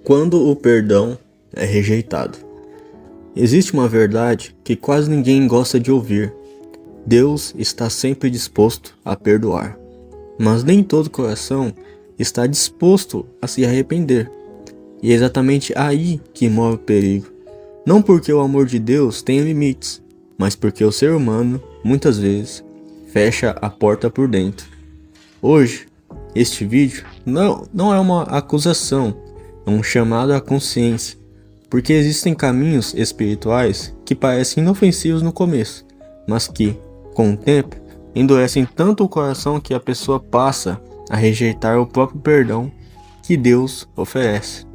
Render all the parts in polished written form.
Quando o perdão é rejeitado. Existe uma verdade que quase ninguém gosta de ouvir. Deus está sempre disposto a perdoar, mas nem todo coração está disposto a se arrepender. E é exatamente aí que mora o perigo. Não porque o amor de Deus tem limites, mas porque o ser humano, muitas vezes, fecha a porta por dentro. Hoje, este vídeo não é uma acusação, é um chamado à consciência, porque existem caminhos espirituais que parecem inofensivos no começo, mas que, com o tempo, endurecem tanto o coração que a pessoa passa a rejeitar o próprio perdão que Deus oferece.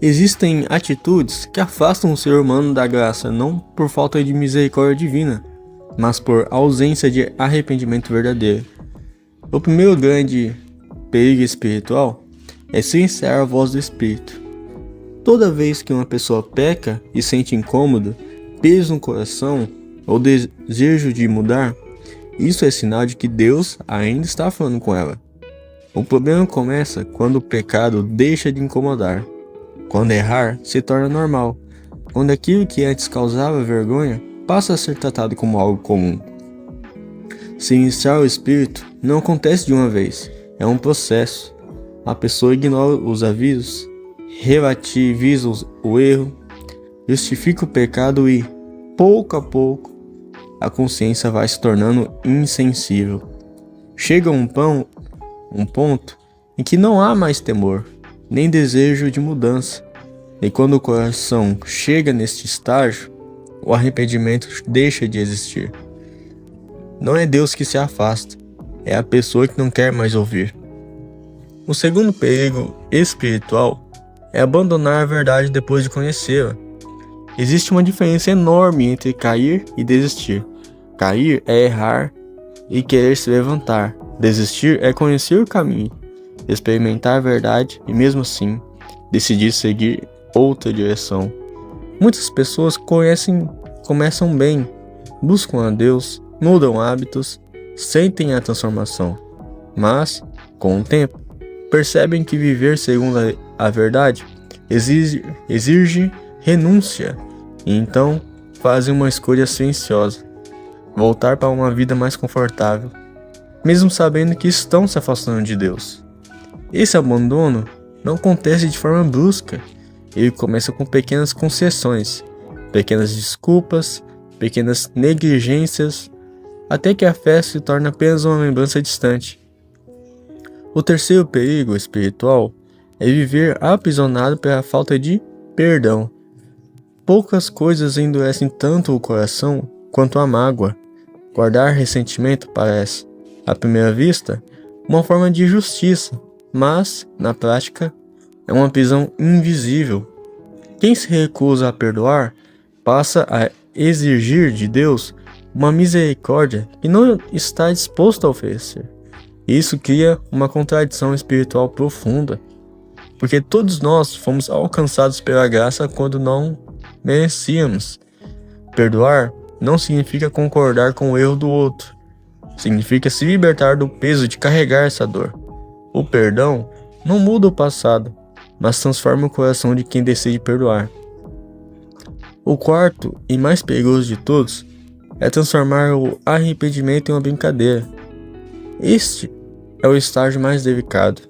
Existem atitudes que afastam o ser humano da graça não por falta de misericórdia divina, mas por ausência de arrependimento verdadeiro. O primeiro grande perigo espiritual é silenciar a voz do Espírito. Toda vez que uma pessoa peca e sente incômodo, peso no coração ou desejo de mudar, isso é sinal de que Deus ainda está falando com ela. O problema começa quando o pecado deixa de incomodar, quando errar se torna normal, quando aquilo que antes causava vergonha passa a ser tratado como algo comum. Silenciar o Espírito não acontece de uma vez, é um processo. A pessoa ignora os avisos, relativiza o erro, justifica o pecado e, pouco a pouco, a consciência vai se tornando insensível. Chega um ponto em que não há mais temor, nem desejo de mudança. E quando o coração chega neste estágio, o arrependimento deixa de existir. Não é Deus que se afasta, é a pessoa que não quer mais ouvir. O segundo perigo espiritual é abandonar a verdade depois de conhecê-la. Existe uma diferença enorme entre cair e desistir. Cair é errar e querer se levantar. Desistir é conhecer o caminho, experimentar a verdade e, mesmo assim, decidir seguir outra direção. Muitas pessoas começam bem, buscam a Deus, mudam hábitos, sentem a transformação, mas, com o tempo, percebem que viver segundo a verdade exige renúncia e então fazem uma escolha silenciosa, voltar para uma vida mais confortável, mesmo sabendo que estão se afastando de Deus. Esse abandono não acontece de forma brusca, ele começa com pequenas concessões, pequenas desculpas, pequenas negligências, até que a fé se torna apenas uma lembrança distante. O terceiro perigo espiritual é viver aprisionado pela falta de perdão. Poucas coisas endurecem tanto o coração quanto a mágoa. Guardar ressentimento parece, à primeira vista, uma forma de justiça, mas, na prática, é uma prisão invisível. Quem se recusa a perdoar passa a exigir de Deus uma misericórdia que não está disposto a oferecer. Isso cria uma contradição espiritual profunda, porque todos nós fomos alcançados pela graça quando não merecíamos. Perdoar não significa concordar com o erro do outro, significa se libertar do peso de carregar essa dor. O perdão não muda o passado, mas transforma o coração de quem decide perdoar. O quarto e mais perigoso de todos é transformar o arrependimento em uma brincadeira. Este é o estágio mais delicado.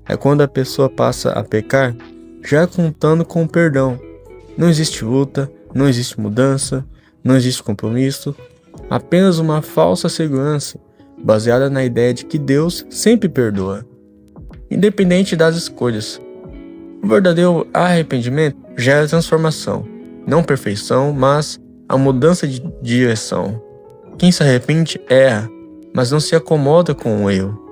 É quando a pessoa passa a pecar já contando com o perdão. Não existe luta, não existe mudança, não existe compromisso, apenas uma falsa segurança baseada na ideia de que Deus sempre perdoa, independente das escolhas. O verdadeiro arrependimento gera transformação, não perfeição, mas a mudança de direção. Quem se arrepende erra, mas não se acomoda com o erro.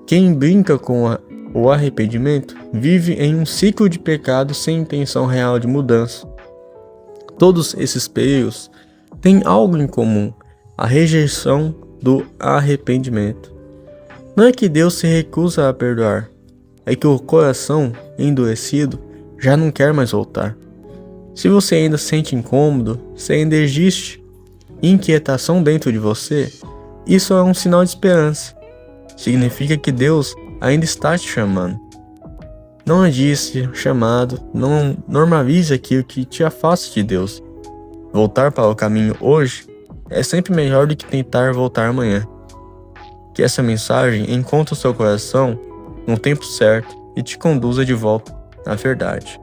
Quem brinca com o arrependimento vive em um ciclo de pecado sem intenção real de mudança. Todos esses perigos têm algo em comum: a rejeição do arrependimento. Não é que Deus se recusa a perdoar, é que o coração endurecido já não quer mais voltar. Se você ainda sente incômodo, se ainda existe inquietação dentro de você, isso é um sinal de esperança. Significa que Deus ainda está te chamando. Não adie esse chamado, não normalize aquilo que te afasta de Deus. Voltar para o caminho hoje é sempre melhor do que tentar voltar amanhã. Que essa mensagem encontre o seu coração no tempo certo e te conduza de volta à verdade.